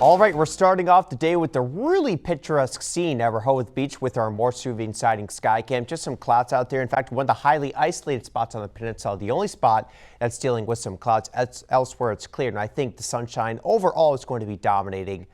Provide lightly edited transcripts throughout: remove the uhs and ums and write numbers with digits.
All right, we're starting off the day with the really picturesque scene at Rehoboth Beach with our more soothing sighting sky cam. Just some clouds out there. In fact, one of the highly isolated spots on the peninsula, the only spot that's dealing with some clouds. Elsewhere, it's clear, and I think the sunshine overall is going to be dominating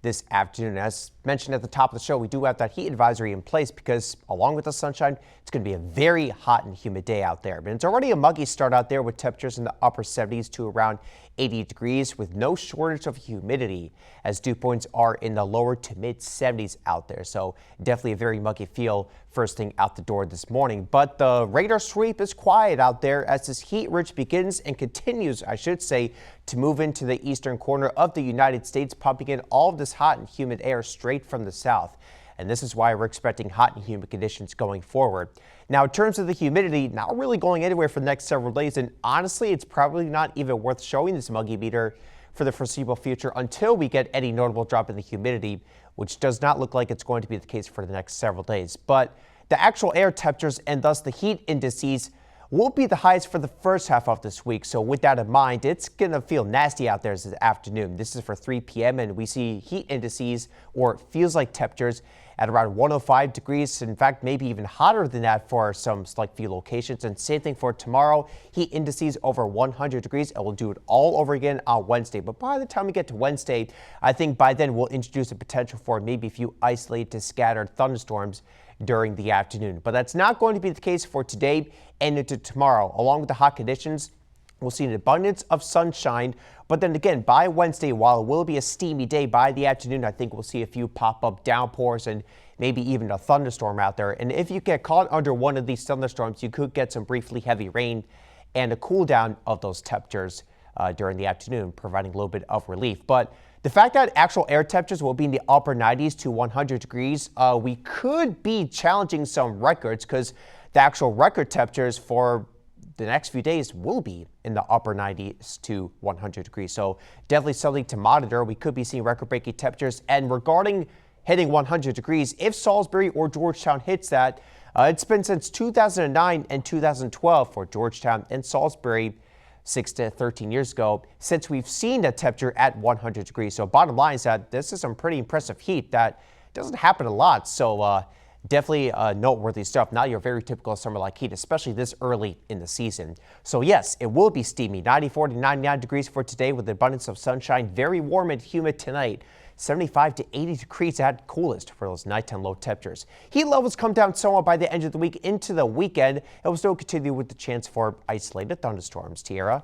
this afternoon. As mentioned at the top of the show, we do have that heat advisory in place because along with the sunshine, it's going to be a very hot and humid day out there. But it's already a muggy start out there with temperatures in the upper 70s to around 80 degrees with no shortage of humidity as dew points are in the lower to mid 70s out there. So definitely a very muggy feel first thing out the door this morning. But the radar sweep is quiet out there as this heat ridge begins and continues, I should say, to move into the eastern corner of the United States, pumping in all of this hot and humid air straight from the south. And this is why we're expecting hot and humid conditions going forward. Now, in terms of the humidity, not really going anywhere for the next several days. And honestly, it's probably not even worth showing this muggy meter for the foreseeable future until we get any notable drop in the humidity, which does not look like it's going to be the case for the next several days. But the actual air temperatures and thus the heat indices will be the highest for the first half of this week. So with that in mind, it's going to feel nasty out there this afternoon. This is for 3 p.m. and we see heat indices, or feels like temperatures, at around 105 degrees. In fact, maybe even hotter than that for some select few locations. And same thing for tomorrow, heat indices over 100 degrees. And we'll do it all over again on Wednesday. But by the time we get to Wednesday, I think by then we'll introduce a potential for maybe a few isolated to scattered thunderstorms during the afternoon. But that's not going to be the case for today and into tomorrow. Along with the hot conditions, we'll see an abundance of sunshine, but then again, by Wednesday, while it will be a steamy day, by the afternoon, I think we'll see a few pop-up downpours and maybe even a thunderstorm out there. And if you get caught under one of these thunderstorms, you could get some briefly heavy rain and a cool down of those temperatures during the afternoon, providing a little bit of relief. But the fact that actual air temperatures will be in the upper 90s to 100 degrees, we could be challenging some records because the actual record temperatures for the next few days will be in the upper 90s to 100 degrees. So definitely something to monitor. We could be seeing record-breaking temperatures. And regarding hitting 100 degrees, if Salisbury or Georgetown hits that, it's been since 2009 and 2012 for Georgetown and Salisbury, 6 to 13 years ago, since we've seen a temperature at 100 degrees. So bottom line is that this is some pretty impressive heat that doesn't happen a lot. So definitely noteworthy stuff. Not your very typical summer-like heat, especially this early in the season. So yes, it will be steamy. 94 to 99 degrees for today with an abundance of sunshine. Very warm and humid tonight. 75 to 80 degrees at coolest for those nighttime low temperatures. Heat levels come down somewhat by the end of the week into the weekend. It will still continue with the chance for isolated thunderstorms. Tierra.